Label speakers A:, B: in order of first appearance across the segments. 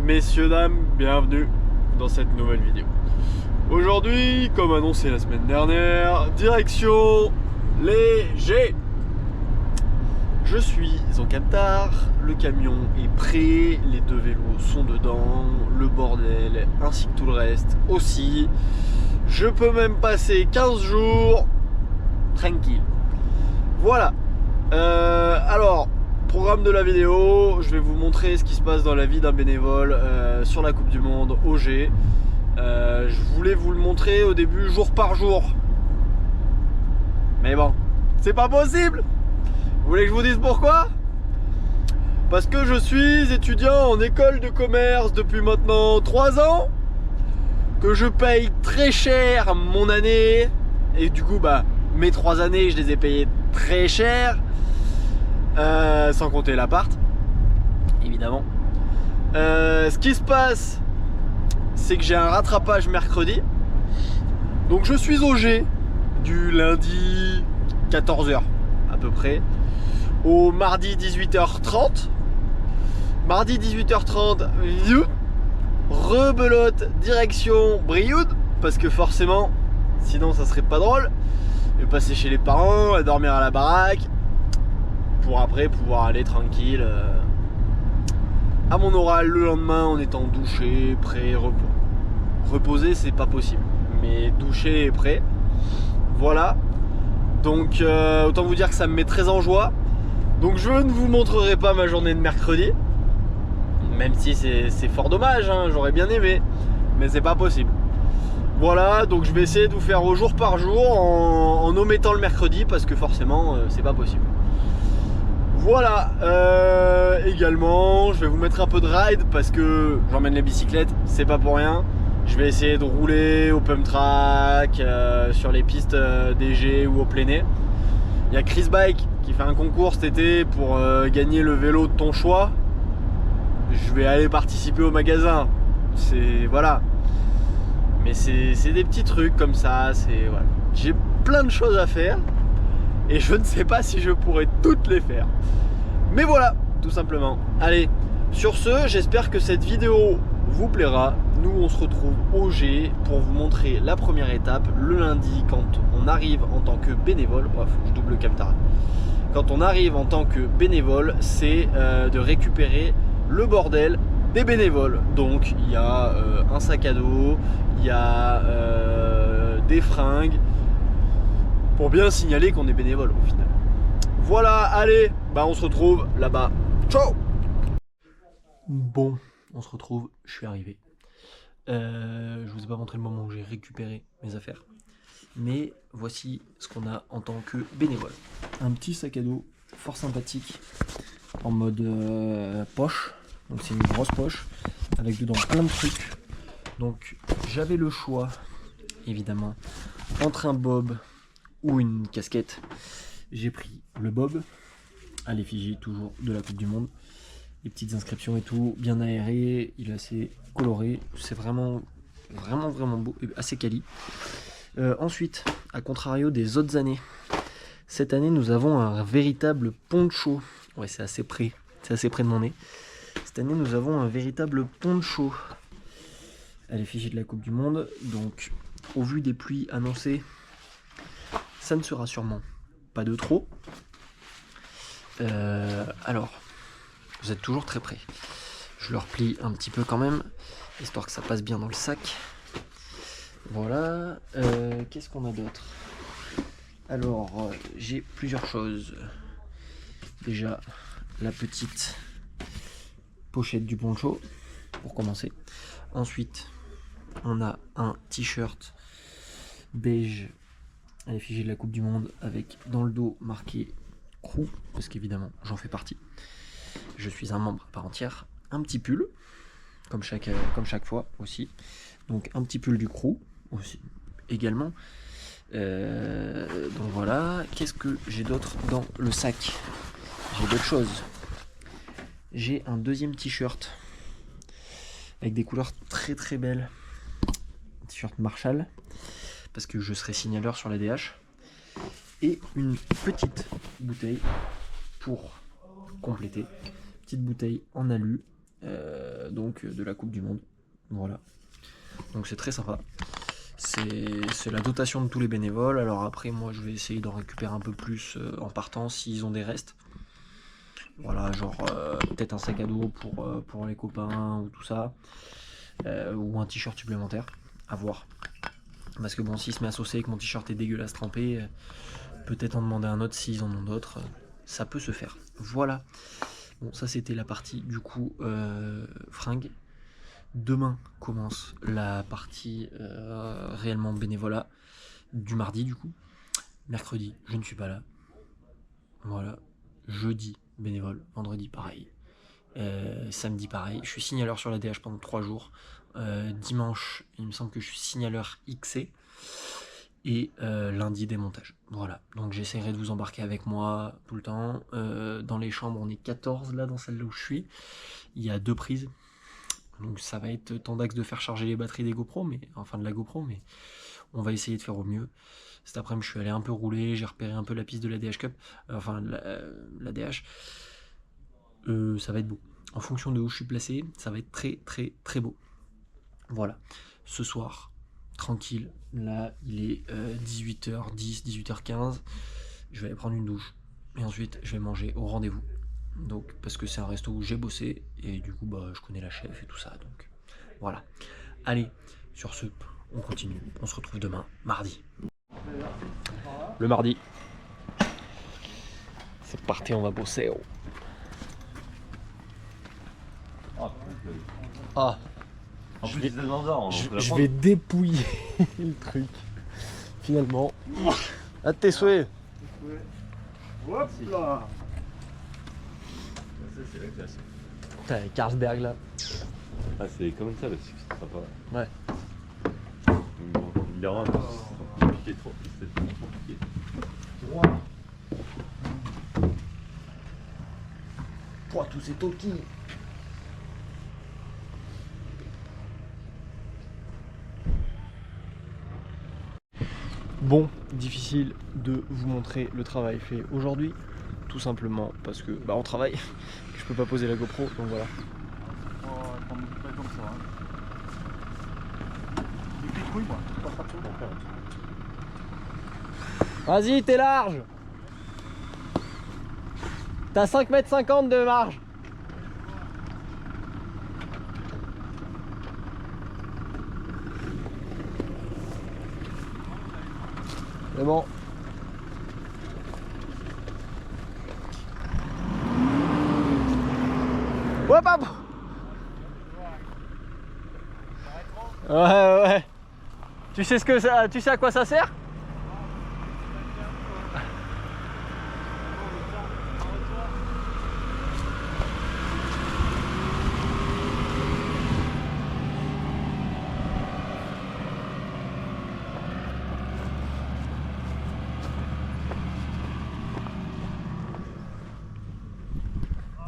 A: Messieurs, dames, bienvenue dans cette nouvelle vidéo. Aujourd'hui, comme annoncé la semaine dernière, direction Léger. Je suis en camtar, le camion est prêt, les deux vélos sont dedans, le bordel ainsi que tout le reste aussi. Je peux même passer 15 jours tranquille. Voilà. Alors, programme de la vidéo, je vais vous montrer ce qui se passe dans la vie d'un bénévole sur la Coupe du Monde au G. Je voulais vous le montrer au début jour par jour. Mais bon, c'est pas possible. Vous voulez que je vous dise pourquoi? Parce que je suis étudiant en école de commerce depuis maintenant 3 ans, que je paye très cher mon année, et du coup mes 3 années je les ai payées très cher, sans compter l'appart évidemment. Ce qui se passe, c'est que j'ai un rattrapage mercredi, donc je suis au G du lundi 14h à peu près au mardi 18h30. Mardi 18h30, rebelote direction Brioude, parce que forcément, sinon ça serait pas drôle. Je vais passer chez les parents, dormir à la baraque, pour après pouvoir aller tranquille à mon oral le lendemain en étant douché, prêt, repos. Reposer c'est pas possible, mais douché et prêt. Voilà. Donc autant vous dire que ça me met très en joie. Donc je ne vous montrerai pas ma journée de mercredi, même si c'est fort dommage, hein, j'aurais bien aimé, mais c'est pas possible. Voilà, donc je vais essayer de vous faire au jour par jour en omettant le mercredi, parce que forcément c'est pas possible. Voilà, également je vais vous mettre un peu de ride, parce que j'emmène les bicyclettes, c'est pas pour rien. Je vais essayer de rouler au pump track, sur les pistes DG ou au plein air. Il y a Chris Bike qui fait un concours cet été pour gagner le vélo de ton choix. Je vais aller participer au magasin. C'est voilà. Mais c'est des petits trucs comme ça. C'est voilà. J'ai plein de choses à faire et je ne sais pas si je pourrai toutes les faire. Mais voilà, tout simplement. Allez, sur ce, j'espère que cette vidéo vous plaira. Nous on se retrouve au G pour vous montrer la première étape le lundi quand on arrive en tant que bénévole. Oh, faut que je double le captar. Quand on arrive en tant que bénévole, c'est de récupérer le bordel des bénévoles. Donc il y a un sac à dos, il y a des fringues, pour bien signaler qu'on est bénévole au final. Voilà, allez, on se retrouve là-bas. Ciao. Bon, on se retrouve, je suis arrivé. Je vous ai pas montré le moment où j'ai récupéré mes affaires, mais voici ce qu'on a en tant que bénévole. Un petit sac à dos fort sympathique en mode poche, donc c'est une grosse poche avec dedans plein de trucs. Donc j'avais le choix évidemment entre un bob ou une casquette. J'ai pris le bob à l'effigie toujours de la Coupe du Monde, les petites inscriptions et tout, bien aéré, il est assez coloré, c'est vraiment beau et assez quali. Ensuite, à contrario des autres années, cette année nous avons un véritable poncho. Ouais, c'est assez près de mon nez. Cette année nous avons un véritable poncho à l'effigie de la Coupe du Monde. Donc au vu des pluies annoncées, ça ne sera sûrement pas de trop. Alors, vous êtes toujours très près. Je le replie un petit peu quand même, histoire que ça passe bien dans le sac. Voilà, qu'est-ce qu'on a d'autre? Alors, j'ai plusieurs choses. Déjà, la petite pochette du poncho, pour commencer. Ensuite, on a un t-shirt beige à l'effigie de la Coupe du Monde, avec dans le dos marqué crew, parce qu'évidemment, j'en fais partie. Je suis un membre à part entière. Un petit pull, comme chaque fois aussi. Donc, un petit pull du crew aussi également. Donc voilà, qu'est-ce que j'ai d'autre dans le sac? J'ai d'autres choses. J'ai un deuxième t-shirt avec des couleurs très très belles. Un t-shirt Marshall, parce que je serai signaleur sur la DH. Et une petite bouteille pour compléter. Petite bouteille en alu
B: donc de la Coupe du Monde. Voilà. Donc c'est très sympa. C'est la dotation de tous les bénévoles. Alors après, moi, je vais essayer d'en récupérer un peu plus en partant s'ils ont des restes. Voilà, genre peut-être un sac à dos pour les copains ou tout ça. Ou un t-shirt supplémentaire. À voir. Parce que bon, s'il se met à saucer et que mon t-shirt est dégueulasse trempé, peut-être en demander un autre s'ils en ont d'autres. Ça peut se faire. Voilà. Bon, ça c'était la partie du coup fringues. Demain commence la partie réellement bénévolat du mardi du coup. Mercredi, je ne suis pas là. Voilà. Jeudi, bénévole. Vendredi, pareil. Samedi, pareil. Je suis signaleur sur la DH pendant 3 jours. Dimanche, il me semble que je suis signaleur XC. Et lundi, démontage. Voilà. Donc j'essaierai de vous embarquer avec moi tout le temps. Dans les chambres, on est 14 là, dans celle-là où je suis. Il y a 2 prises. Donc ça va être temps d'axe de faire charger les batteries des GoPro, mais enfin de la GoPro, mais on va essayer de faire au mieux. Cet après-midi, je suis allé un peu rouler, j'ai repéré un peu la piste de la DH Cup, enfin la DH. Ça va être beau. En fonction de où je suis placé, ça va être très très très beau. Voilà. Ce soir, tranquille, là il est 18h10, 18h15. Je vais aller prendre une douche et ensuite je vais manger au rendez-vous. Donc parce que c'est un resto où j'ai bossé et du coup bah je connais la chef et tout ça, donc voilà. Allez, sur ce, on continue. On se retrouve demain, mardi. Le mardi. C'est parti, on va bosser. Ah.
C: En plus,
B: Je vais dépouiller le truc. Finalement. À tes souhaits.
A: Hop là.
C: Ça, c'est la classe.
B: Putain, Carlsberg là.
C: Ah, c'est comme ça, le sucre, c'est sympa.
B: Ouais.
C: Bon, il y aura un peu, c'est compliqué, trop. C'est trop compliqué.
B: Pouah, tous ces toki. Bon, difficile de vous montrer le travail fait aujourd'hui, tout simplement parce que bah on travaille, je peux pas poser la GoPro, donc voilà. Vas-y, t'es large. T'as 5,50 m de marge. C'est bon. Hop hop. Ouais. Tu sais tu sais à quoi ça sert?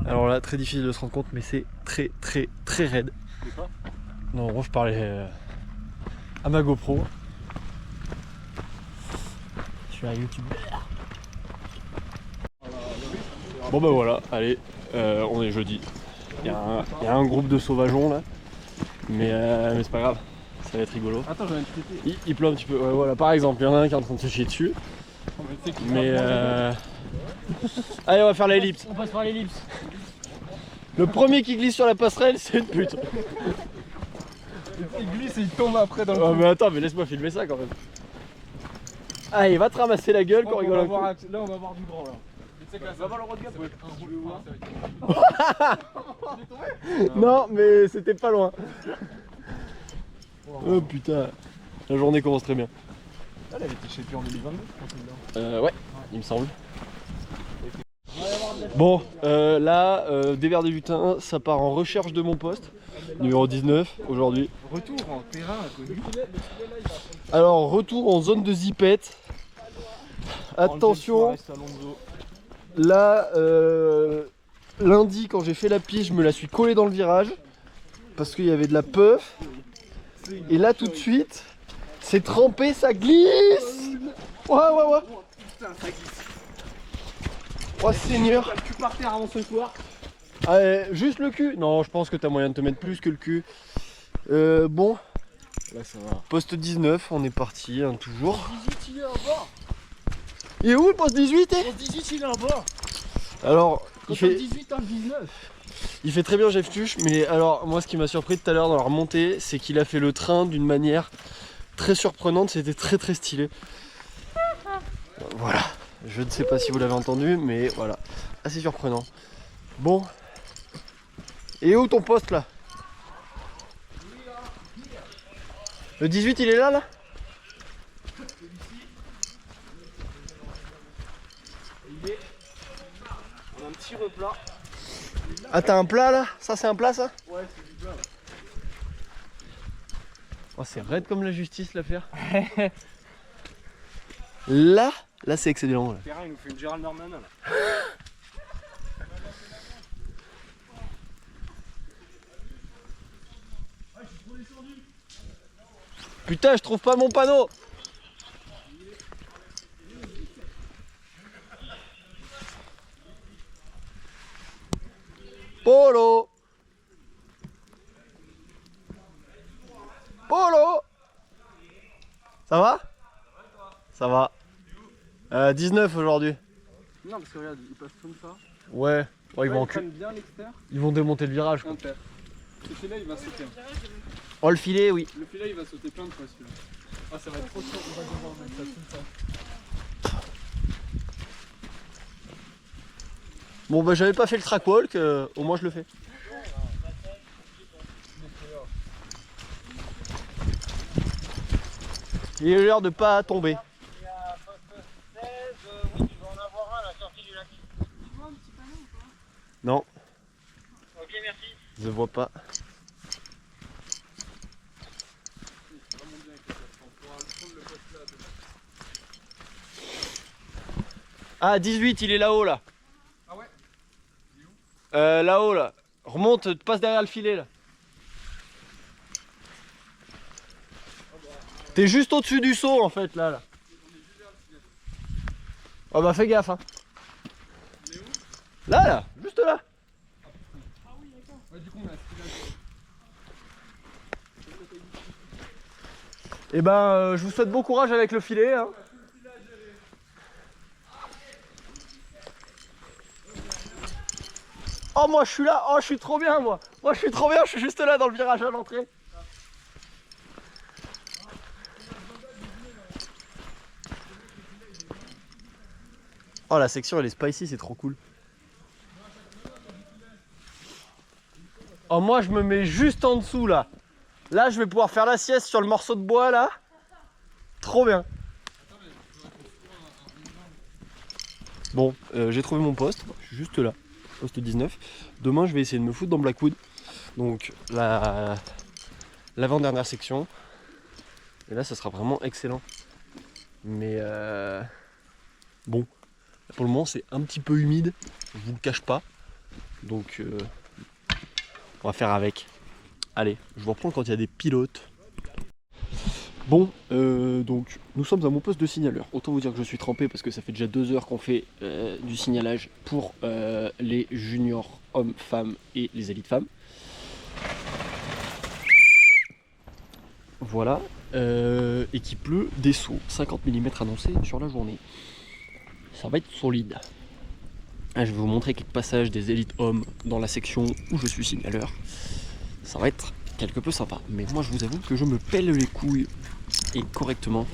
B: Alors là, très difficile de se rendre compte, mais c'est très très très raide.
C: C'est quoi?
B: Non, en gros, je parlais à ma GoPro. Je suis un youtubeur. Bon bah voilà, allez, on est jeudi. Il y a un groupe de sauvageons là, mais c'est pas grave, ça va être rigolo.
C: Attends, je viens de péter.
B: Il pleut un petit peu, ouais, voilà, par exemple, il y en a un qui est en train de se chier dessus. Mais allez, on va faire l'ellipse.
D: On passe par l'ellipse.
B: Le premier qui glisse sur la passerelle, c'est une pute.
D: Il glisse et il tombe après dans le
B: Oh mais attends, mais laisse-moi filmer ça quand même. Allez, va te ramasser la gueule qu'on rigole un coup.
D: Là on va avoir du grand là. Tu sais que là ça va avoir le road gap.
B: Non mais c'était pas loin. Oh putain, la journée commence très bien.
D: Elle avait été chez lui en 2022.
B: Ouais, il me semble. Bon, là, Dévers des Lutins, ça part en recherche de mon poste, numéro 19 aujourd'hui.
D: Retour en terrain inconnu.
B: Alors, retour en zone de zipette. Attention, là, lundi, quand j'ai fait la piste, je me la suis collée dans le virage parce qu'il y avait de la puff. Et là, tout de suite, c'est trempé, ça glisse. Ouais.
D: Putain, ça glisse.
B: Oh Seigneur.
D: Tu par terre avant ce soir.
A: Juste le cul? Non, je pense que t'as moyen de te mettre plus que le cul. Bon.
D: Là ça va.
A: Poste 19, on est parti, hein, toujours.
D: Poste 18 il est en bas.
A: Il est où le poste 18
D: Poste 18 il est en bas.
A: Alors,
D: Quand on 18 en 19.
A: il fait très bien Jeff Tuch, mais alors moi ce qui m'a surpris tout à l'heure dans la remontée, c'est qu'il a fait le train d'une manière très surprenante, c'était très stylé. Voilà, je ne sais pas si vous l'avez entendu, mais voilà, assez surprenant. Bon, et où ton poste là? Le 18 il est là? Il est... On a un petit replat. Ah t'as un plat là? Ça c'est un plat ça?
D: Ouais c'est du plat.
A: Oh c'est raide comme la justice l'affaire. Là c'est excellent. Là.
D: Terrain il nous fait une Gérald Darmanin là.
A: Putain je trouve pas mon panneau. Polo. Polo. Ça va? Ça va. 19 aujourd'hui.
D: Non parce que regarde, il passe comme ça.
A: Ouais, ils vont
D: bien l'extérieur.
A: Ils vont démonter le virage quoi.
D: Inter. Ce filet il va sauter.
A: Oh le filet oui.
D: Le filet il va sauter plein de fois celui-là. Ah ça va être trop chaud, on va devoir mettre ça tout ça.
A: Bon bah j'avais pas fait le track walk, au moins je le fais. Il a l'air de pas tomber. Non.
E: Ok, merci.
A: Je vois pas. Ah 18 il est là-haut là.
D: Ah ouais?
A: Là-haut là. Remonte, passe derrière le filet là. T'es juste au-dessus du seau en fait là. Oh bah fais gaffe hein. Là, juste là.
D: Ouais du coup on a ce filet.
A: Et ben je vous souhaite bon courage avec le filet hein. Oh moi je suis là, oh je suis trop bien moi. Moi je suis trop bien, je suis juste là dans le virage à l'entrée. Oh la section elle est spicy, c'est trop cool. Oh moi je me mets juste en dessous là. Là je vais pouvoir faire la sieste sur le morceau de bois là. Trop bien. Bon, j'ai trouvé mon poste, je suis juste là, poste 19. Demain je vais essayer de me foutre dans Blackwood. Donc l'avant-dernière section. Et là ça sera vraiment excellent. Mais bon, pour le moment c'est un petit peu humide, je vous le cache pas. Donc on va faire avec. Allez, je vous reprends quand il y a des pilotes. Bon, donc nous sommes à mon poste de signaleur. Autant vous dire que je suis trempé parce que ça fait déjà 2 heures qu'on fait du signalage pour les juniors hommes, femmes et les élites femmes. Voilà, et qui pleut des seaux, 50 mm annoncés sur la journée. Ça va être solide. Ah, je vais vous montrer quelques passages des élites hommes dans la section où je suis signaleur. Ça va être quelque peu sympa, mais moi je vous avoue que je me pèle les couilles et correctement.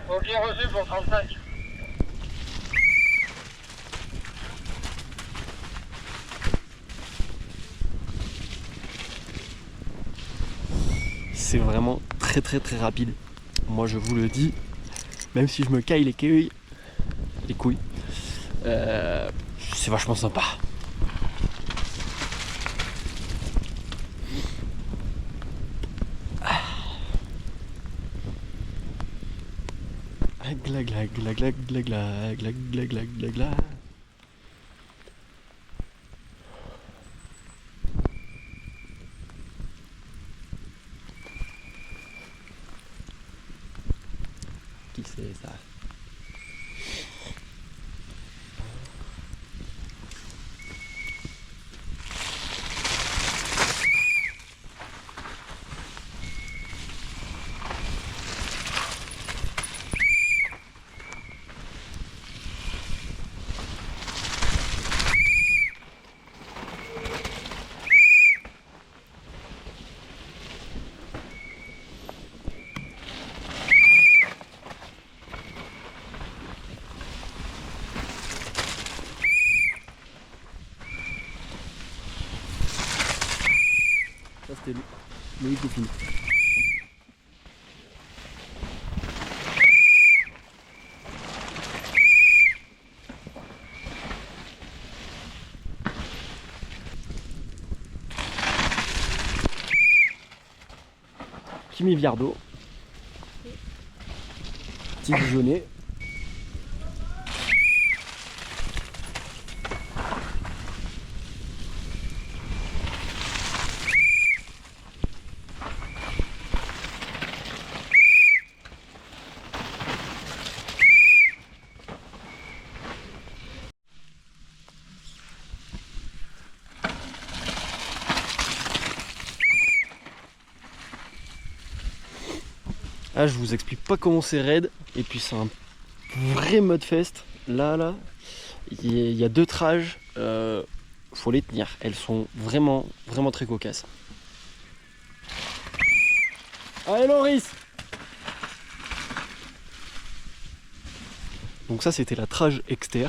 E: Ok, reçu pour 35.
A: C'est vraiment très rapide. Moi je vous le dis, même si je me caille les couilles, c'est vachement sympa. Glag glag glag glag glag glag glag glag glag glag. c'est ça. Ça c'était Loïc Dauphine. Kimi Viardot. Petit Dijonais. Ah, je vous explique pas comment c'est raide, et puis c'est un vrai mode fest. Là, il y a 2 trages, faut les tenir. Elles sont vraiment très cocasses. Allez Loris! Donc ça c'était la trage exter.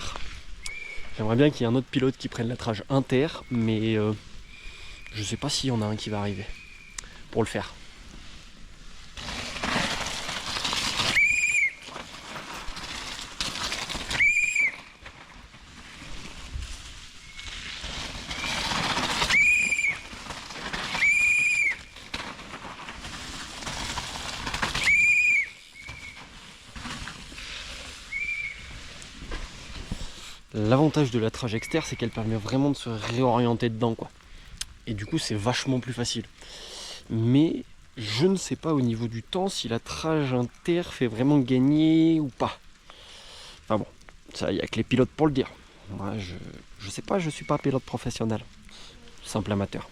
A: J'aimerais bien qu'il y ait un autre pilote qui prenne la trage inter, mais je sais pas s'il y en a un qui va arriver pour le faire. L'avantage de la trage exter, c'est qu'elle permet vraiment de se réorienter dedans, quoi. Et du coup, c'est vachement plus facile. Mais je ne sais pas au niveau du temps si la trage inter fait vraiment gagner ou pas. Enfin bon, ça, il n'y a que les pilotes pour le dire. Moi, je sais pas, je suis pas pilote professionnel. Simple amateur.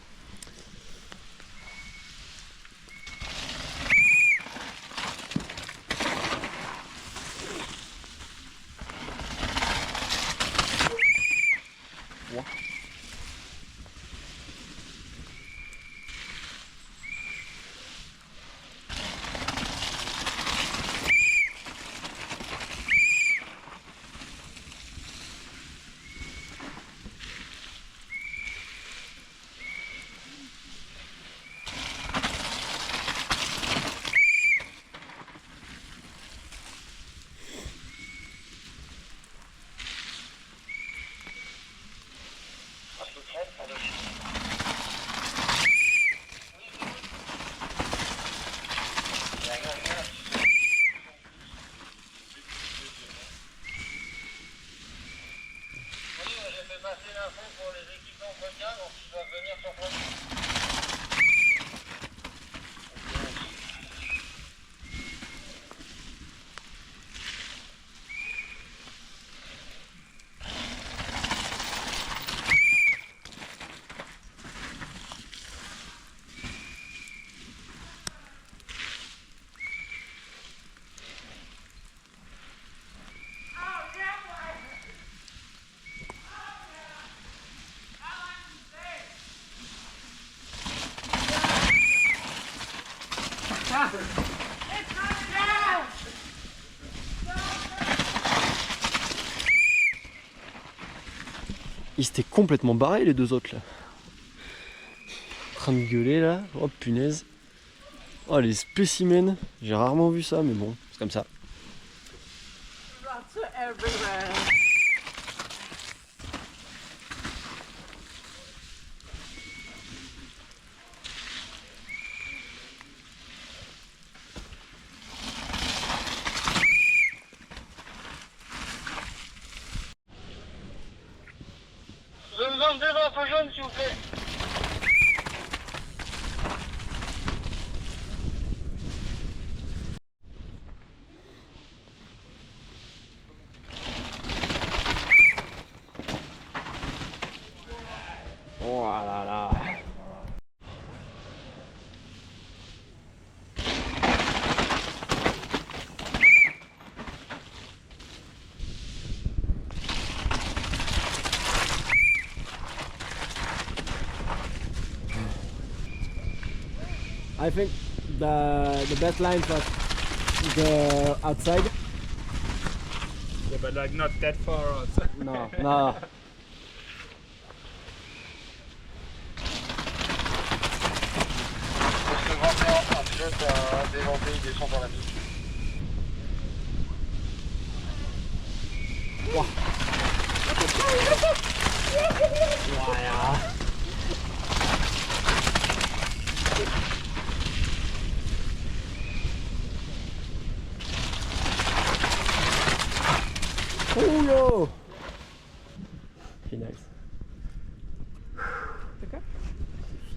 E: passer l'info pour les équipements Vodka, donc ils doivent venir sur place.
A: Ils s'étaient complètement barrés les deux autres là. En train de gueuler là. Oh punaise. Oh les spécimens. J'ai rarement vu ça mais bon, c'est comme ça.
E: Je me demande deux drapeaux jaunes s'il vous plaît.
A: Oh là là.
F: I think the best line was the outside.
D: Yeah, but like not that far outside.
F: No, no.
E: Poste 21, un pilote a déventé, il descend dans la piste.
F: Oh yo! Nice.
D: Okay.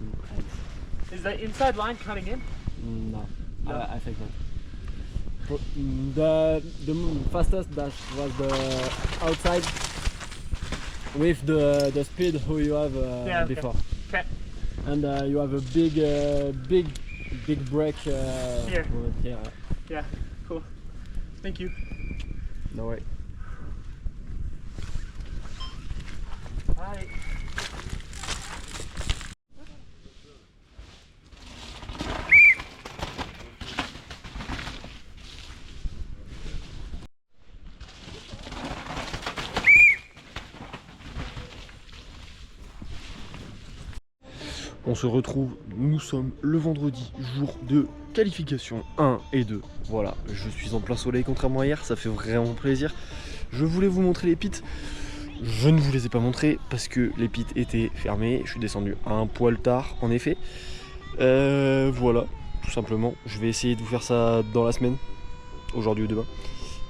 F: Nice.
D: Is the inside line cutting in?
F: No,
D: No.
F: I think not. The fastest dash was the outside with the speed who you have
D: Yeah, okay.
F: before.
D: Okay.
F: And you have a big break
D: Here.
F: moment here.
D: Yeah, cool. Thank you.
F: No way.
D: Bye.
A: On se retrouve, nous sommes le vendredi, jour de qualification 1 et 2. Voilà, je suis en plein soleil contrairement à hier, ça fait vraiment plaisir. Je voulais vous montrer les pits, je ne vous les ai pas montrés parce que les pits étaient fermés. Je suis descendu un poil tard en effet. Voilà, tout simplement. Je vais essayer de vous faire ça dans la semaine, aujourd'hui ou demain,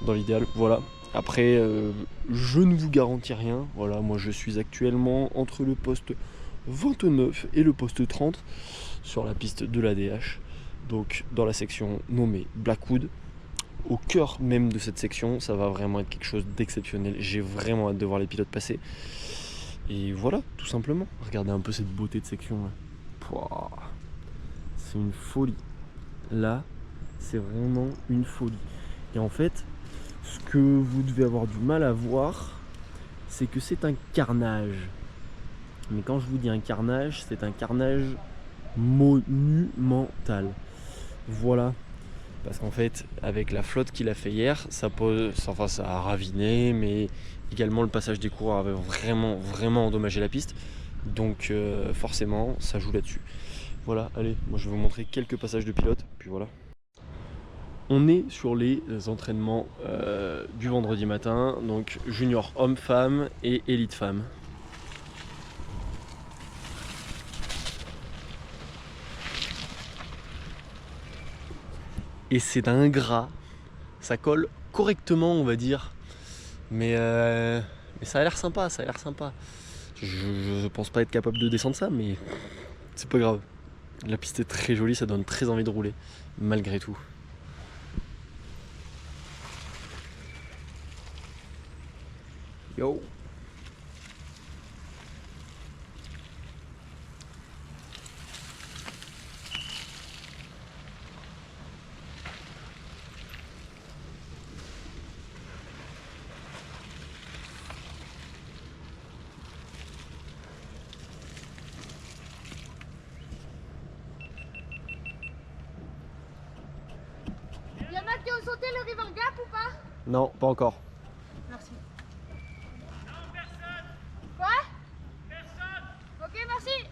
A: dans l'idéal. Voilà. Après, je ne vous garantis rien. Voilà, moi je suis actuellement entre le poste 29 et le poste 30 sur la piste de l'ADH, donc dans la section nommée Blackwood, au cœur même de cette section. Ça va vraiment être quelque chose d'exceptionnel, j'ai vraiment hâte de voir les pilotes passer et voilà, tout simplement. Regardez un peu cette beauté de section là. Pouah, c'est une folie, là c'est vraiment une folie. Et en fait, ce que vous devez avoir du mal à voir, c'est que c'est un carnage. Mais quand je vous dis un carnage, c'est un carnage monumental. Voilà. Parce qu'en fait, avec la flotte qu'il a fait hier, ça a raviné, mais également le passage des coureurs avait vraiment endommagé la piste. Donc forcément, ça joue là-dessus. Voilà, allez, moi je vais vous montrer quelques passages de pilote, puis voilà. On est sur les entraînements du vendredi matin, donc junior homme-femme et élite femme. Et c'est d'un gras, ça colle correctement on va dire, mais ça a l'air sympa, Je pense pas être capable de descendre ça, mais c'est pas grave. La piste est très jolie, ça donne très envie de rouler, malgré tout. Yo!
G: Il y en a qui ont sauté le River Gap ou pas?
A: Non, pas encore.
G: Merci. Non, personne. Quoi? Personne. Ok, merci.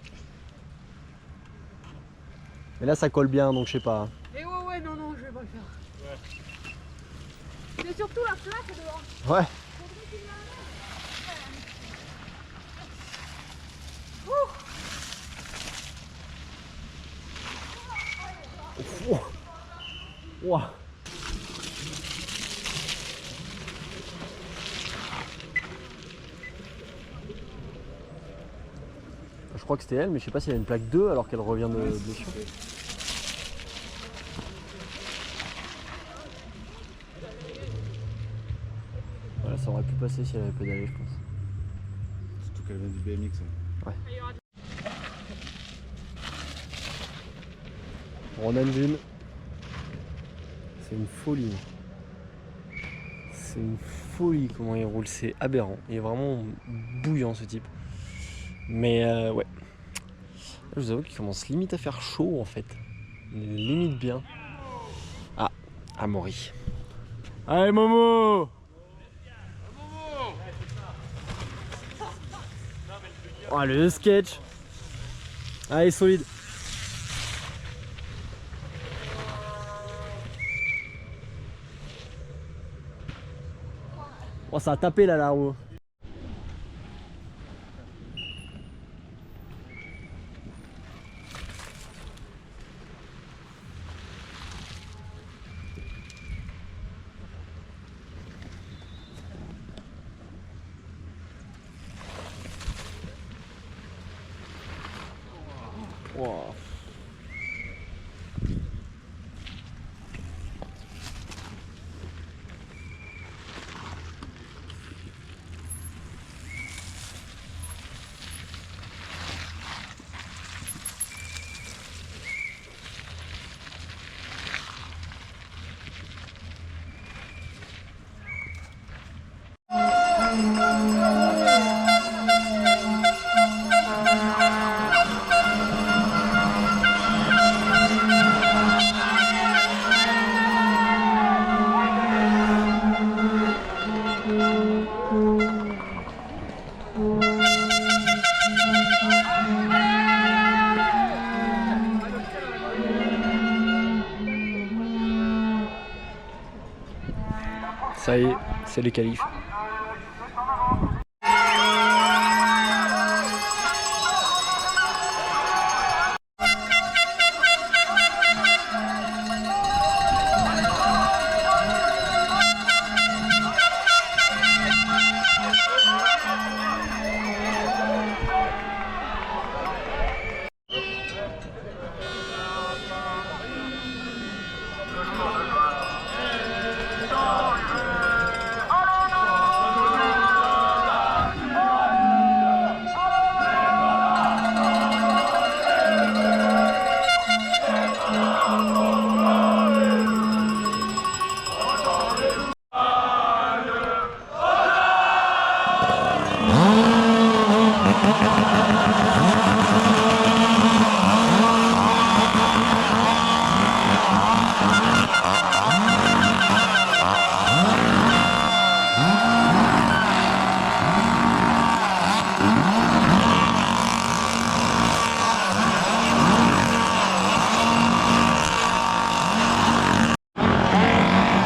A: Mais là ça colle bien, donc je sais pas.
G: Et ouais, non, je vais pas le faire. Ouais. C'est surtout la flaque dehors.
A: Ouais. Wow. Je crois que c'était elle, mais je sais pas si elle a une plaque 2 alors qu'elle revient de blessure. Voilà, ça aurait pu passer si elle avait pédalé, je pense.
C: Surtout qu'elle vient du BMX.
A: Ouais.
F: Ronan Dune. C'est une folie. C'est une folie comment il roule, c'est aberrant. Il est vraiment bouillant ce type. Mais ouais. Là, je vous avoue qu'il commence limite à faire chaud en fait. Il est limite bien. Ah, Amaury. Allez Momo! Oh le sketch! Allez solide! Oh ça a tapé là la roue. Wow. Ça y est, c'est les qualifs.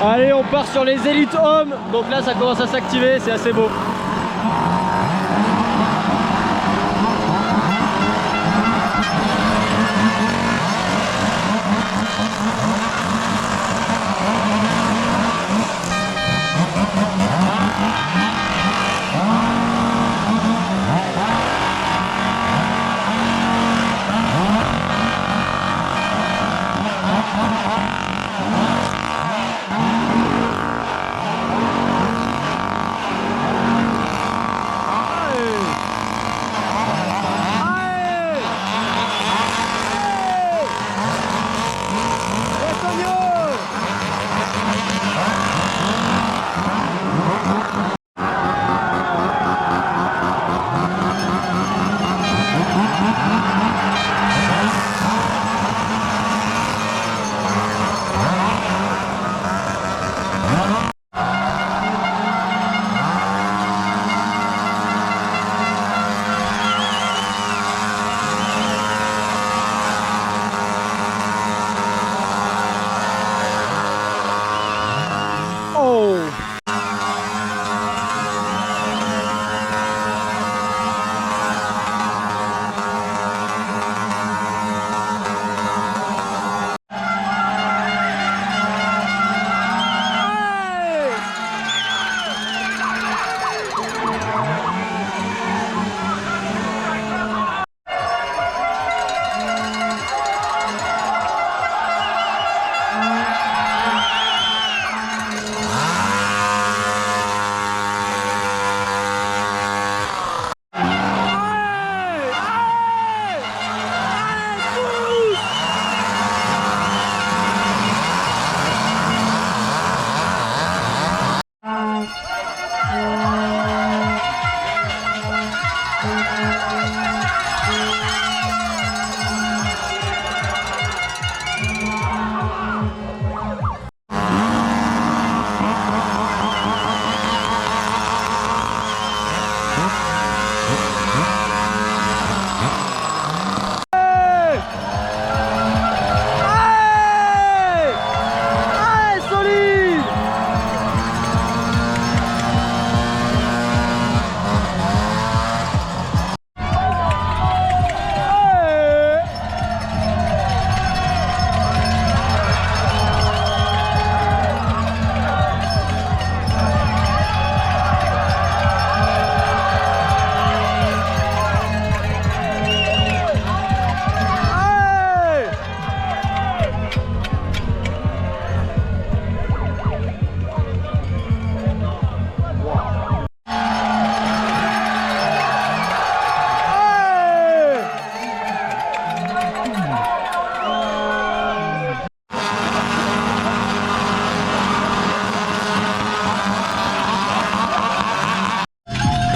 F: Allez, on part sur les élites hommes. Donc là, ça commence à s'activer, c'est assez beau.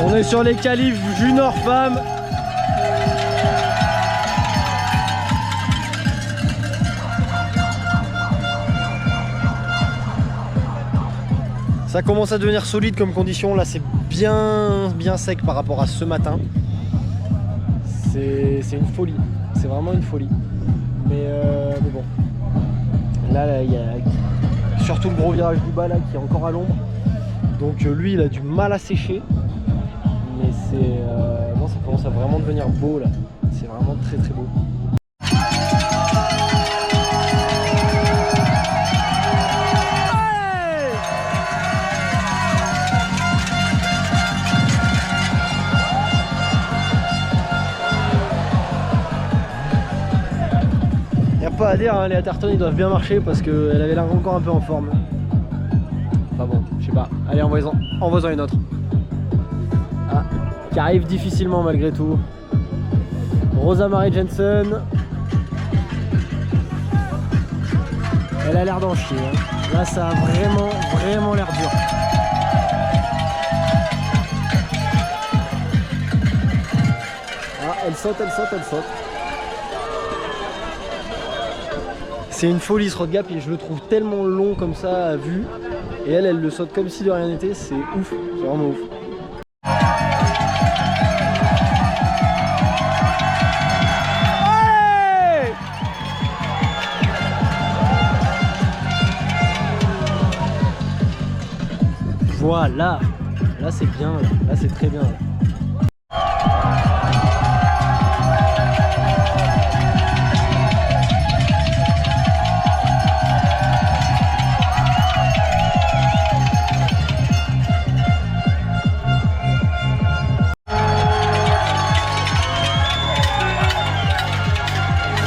F: On est sur les qualifs junior femmes. Ça commence à devenir solide comme condition. Là, c'est bien sec par rapport à ce matin. C'est une folie. C'est vraiment une folie. Mais bon. Là, il y a surtout le gros virage du bas là qui est encore à l'ombre. Donc lui, il a du mal à sécher. Mais bon, ça commence à vraiment devenir beau là. C'est vraiment très très beau. Y a pas à dire, hein, les Atherton ils doivent bien marcher parce qu'elle avait l'air encore un peu en forme. Enfin bon, je sais pas. Allez, envoie-en une autre. Ah, qui arrive difficilement malgré tout. Rosa Marie Jensen. Elle a l'air d'en chier. Hein. Là, ça a vraiment l'air dur. Ah, elle saute. C'est une folie ce road gap et je le trouve tellement long comme ça à vue. Et elle le saute comme si de rien n'était. C'est ouf, c'est vraiment ouf. Voilà, là c'est bien, là c'est très bien.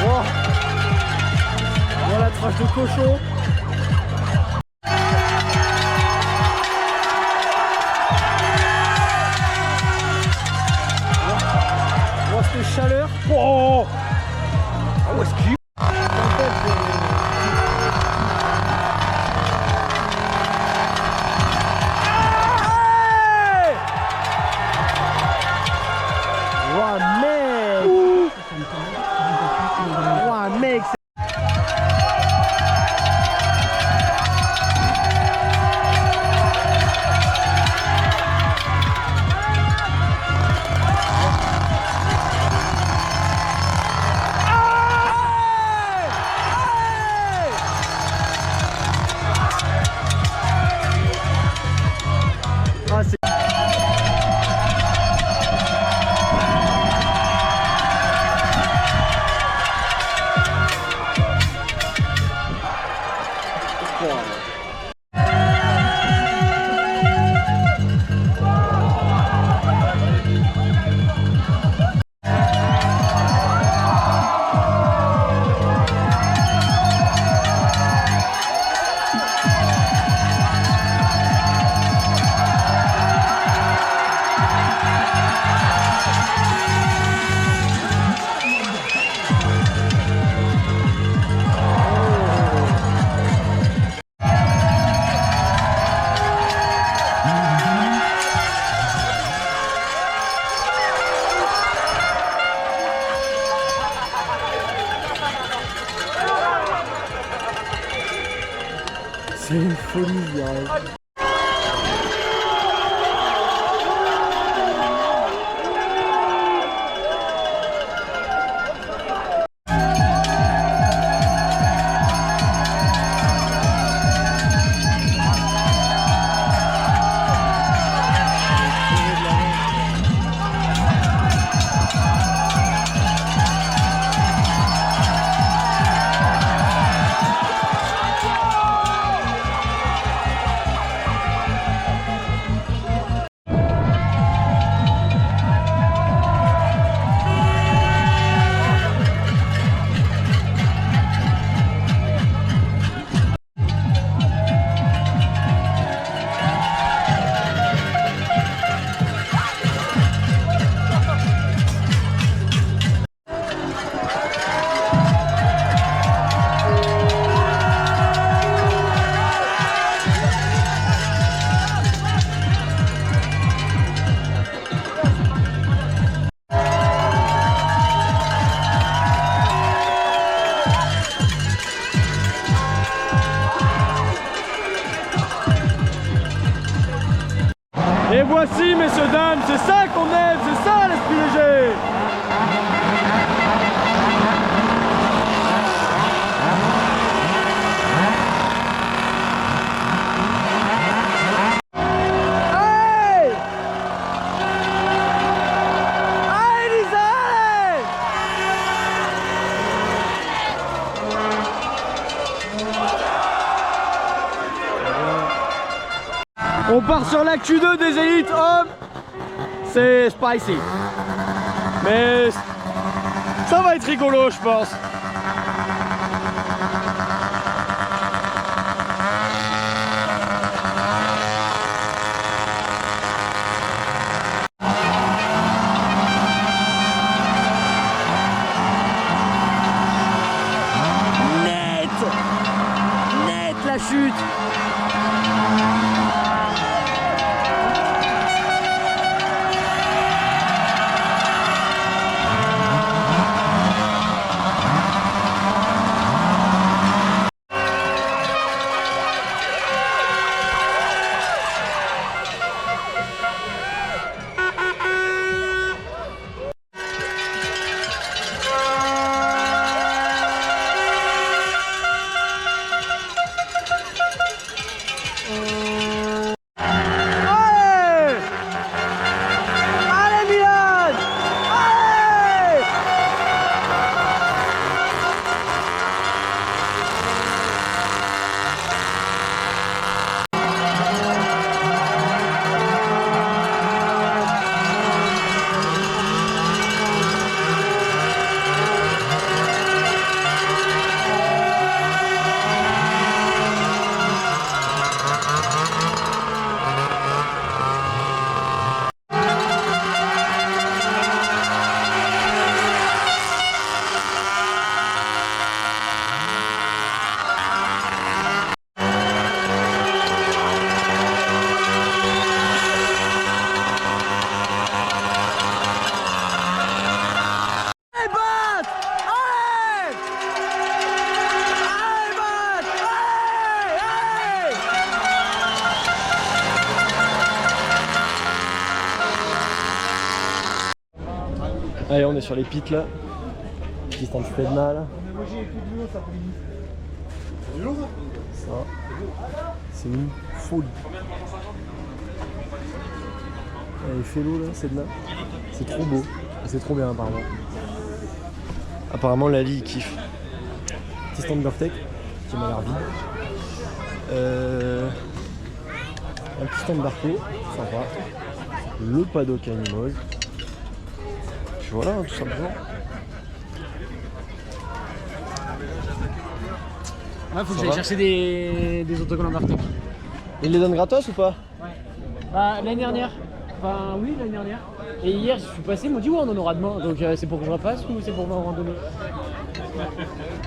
F: Oh, voilà la tranche de cochon. Chaleur. Oh, oh est-ce qu'il mec, C'est une folie, je dirais. Et voici, messieurs, dames, c'est ça qu'on aime, c'est ça l'esprit léger. Allez! Allez, Lisa, allez! On part sur la Q2 des élites hommes. C'est spicy. Mais ça va être rigolo, je pense. Net la chute. Allez, on est sur les pits là. Piste un petit peu de mal. Ça, c'est une folie. Il fait l'eau là, c'est de là. C'est trop beau. C'est trop bien apparemment. Apparemment Lali il kiffe. Petit stand d'Ortec qui m'a l'air vide. Un petit stand d'Arco, sympa. Le paddock à Limoges. Puis voilà, tout simplement.
H: Ouais, faut que j'aille chercher des autocollants d'Artec.
F: Il les donne gratos ou pas?
H: Ouais. Bah, l'année dernière. Enfin, oui, l'année dernière. Et hier, je suis passé, ils m'ont dit, ouais, on en aura demain. Donc, c'est pour que je repasse ou c'est pour me randonner?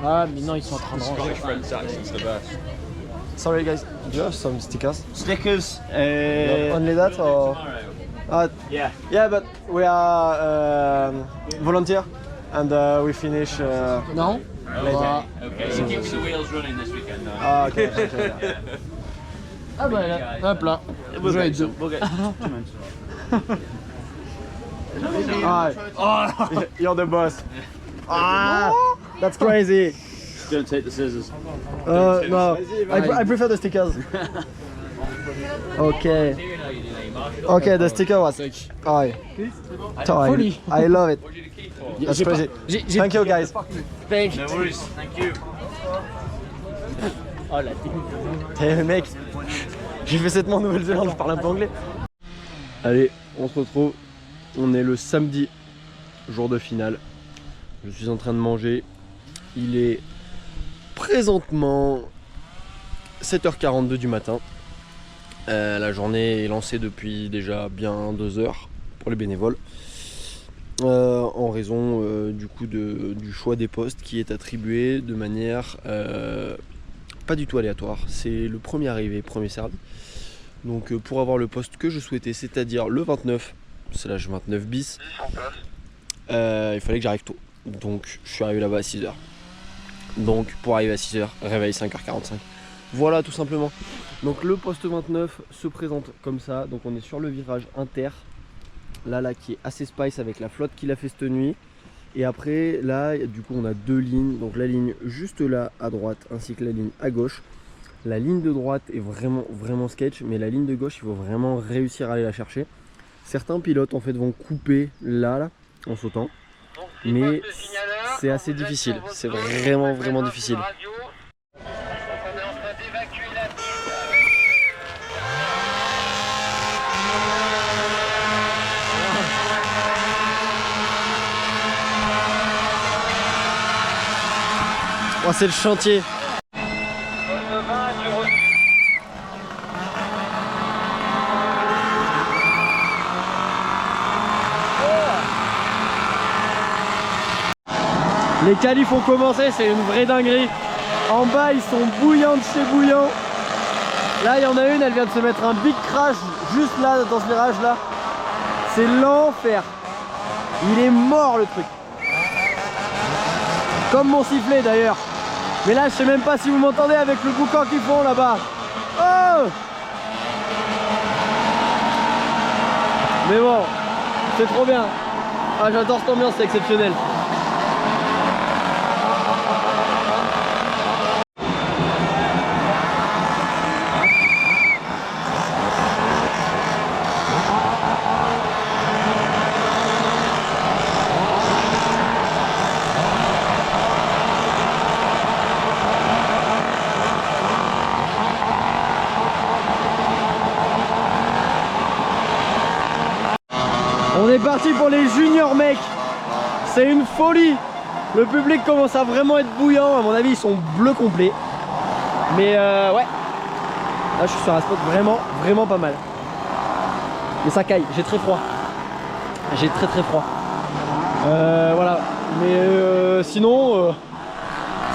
H: Ah, mais non, ils sont en train de ranger.
F: Sorry guys, do you have some stickers?
A: Stickers.
F: Only that or?
A: Yeah.
F: Yeah, but we are volunteer and we finish
H: Non?
F: later.
I: Okay, so keeps the wheels running this weekend, though.
A: Ah, ok.
H: Ah bah là, hop là. Vous avez deux.
A: You're the boss. Ah, that's crazy.
C: Don't take the scissors.
A: No, I prefer the stickers. Okay. Okay, the sticker was. Oh,
H: Folie.
A: I love it. That's crazy. Thank you guys.
H: Thank
C: No worries. Thank you.
H: Oh la
A: T'es mec, j'ai fait 7 mois en Nouvelle-Zélande, je parle un peu anglais. Allez, on se retrouve. On est le samedi, jour de finale. Je suis en train de manger. Il est présentement 7h42 du matin. La journée est lancée depuis déjà bien 2 heures pour les bénévoles. En raison du coup du choix des postes qui est attribué de manière pas du tout aléatoire. C'est le premier arrivé, premier servi. Donc pour avoir le poste que je souhaitais, c'est-à-dire le 29/29 bis, il fallait que j'arrive tôt. Donc je suis arrivé là-bas à 6h. Donc pour arriver à 6h, réveil 5h45. Voilà tout simplement. Donc le poste 29 se présente comme ça. Donc on est sur le virage inter. Là qui est assez spice avec la flotte qu'il a fait cette nuit. Et après là du coup on a 2 lignes. Donc la ligne juste là à droite ainsi que la ligne à gauche. La ligne de droite est vraiment sketch, mais la ligne de gauche il faut vraiment réussir à aller la chercher. Certains pilotes en fait vont couper là en sautant. Mais c'est assez difficile. C'est vraiment difficile. Oh, c'est le chantier. Les qualifs ont commencé, c'est une vraie dinguerie. En bas, ils sont bouillants de chez bouillants. Là, il y en a une, elle vient de se mettre un big crash juste là, dans ce virage là. C'est l'enfer. Il est mort le truc. Comme mon sifflet d'ailleurs. Mais là, je sais même pas si vous m'entendez avec le boucan qu'ils font là-bas. Oh! Mais bon, c'est trop bien. Ah, j'adore cette ambiance, c'est exceptionnel. On est parti pour les juniors mecs. C'est une folie. Le public commence à vraiment être bouillant. À mon avis ils sont bleus complets. Mais ouais. Là je suis sur un spot vraiment pas mal. Mais ça caille, j'ai très froid. J'ai très froid. Voilà. Mais sinon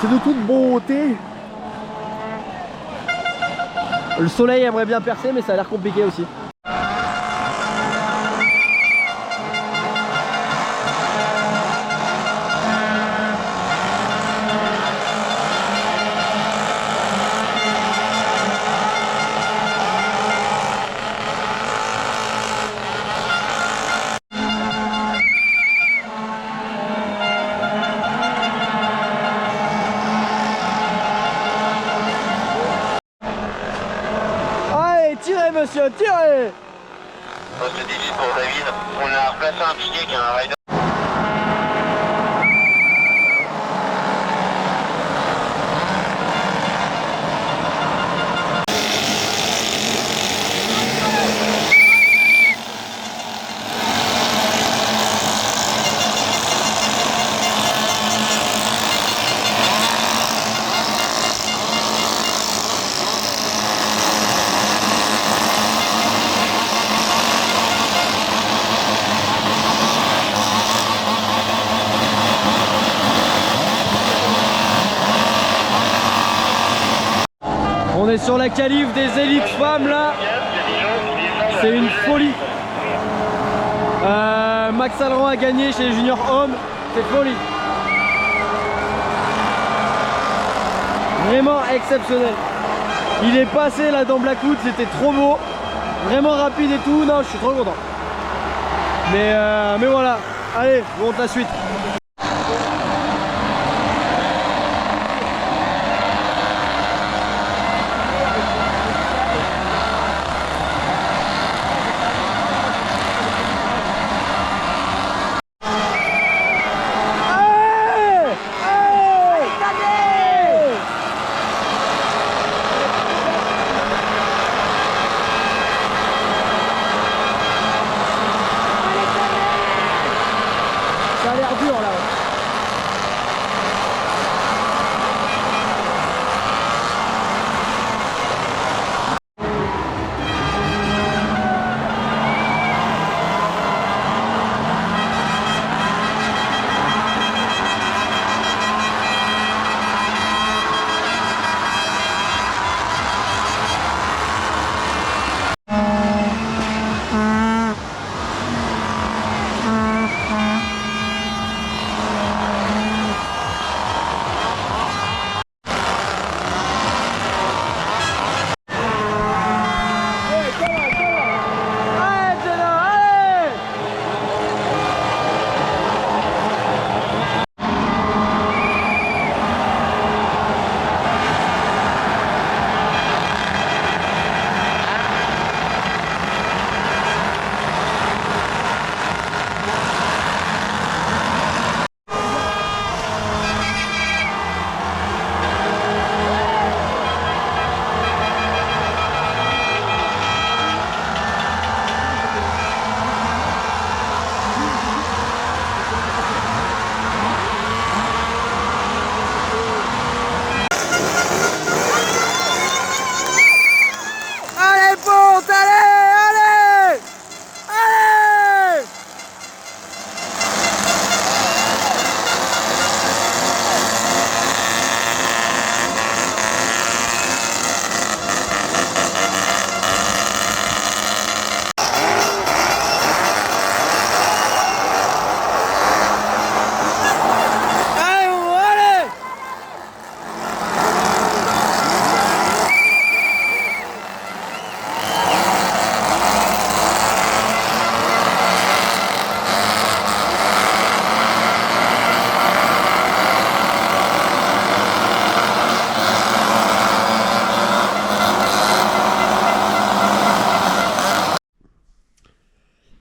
A: c'est de toute beauté. Le soleil aimerait bien percer mais ça a l'air compliqué aussi. Tirez monsieur, tirez!
E: Poste 18 pour David, on a replacé un piquet qui a un rider.
A: On est sur la qualif des élites femmes là. C'est une folie. Max Alran a gagné chez les juniors hommes. C'est folie.
F: Vraiment exceptionnel. Il est passé là dans Blackwood, c'était trop beau. Vraiment rapide et tout. Non, je suis trop content. Mais voilà. Allez, je vous montre la suite. Ça a l'air dur là.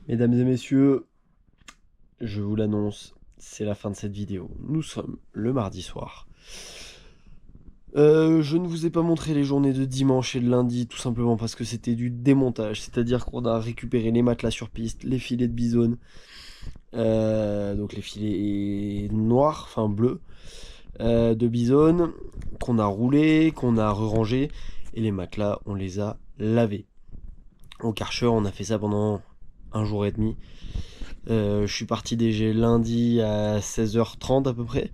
F: Mesdames et messieurs, je vous l'annonce, c'est la fin de cette vidéo. Nous sommes le mardi soir. Je ne vous ai pas montré les journées de dimanche et de lundi, tout simplement parce que c'était du démontage. C'est-à-dire qu'on a récupéré les matelas sur piste, les filets de bisone, donc les filets noirs, enfin bleus, de bisone, qu'on a roulé, qu'on a re-rangé, et les matelas, on les a lavés. Au Karcher, on a fait ça pendant un jour et demi. Je suis parti DG lundi à 16h30 à peu près.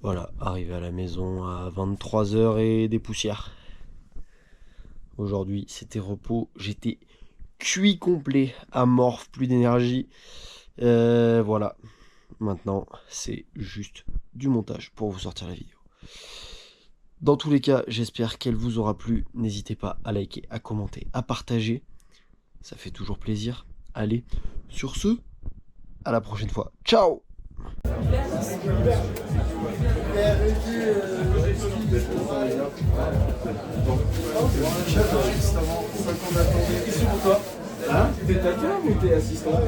F: Voilà, arrivé à la maison à 23h et des poussières. Aujourd'hui, c'était repos. J'étais cuit complet, amorphe, plus d'énergie. Voilà. Maintenant, c'est juste du montage pour vous sortir la vidéo. Dans tous les cas, j'espère qu'elle vous aura plu. N'hésitez pas à liker, à commenter, à partager. Ça fait toujours plaisir. Allez, sur ce, à la prochaine fois. Ciao!
D: T'es quelqu'un ou t'es assistant?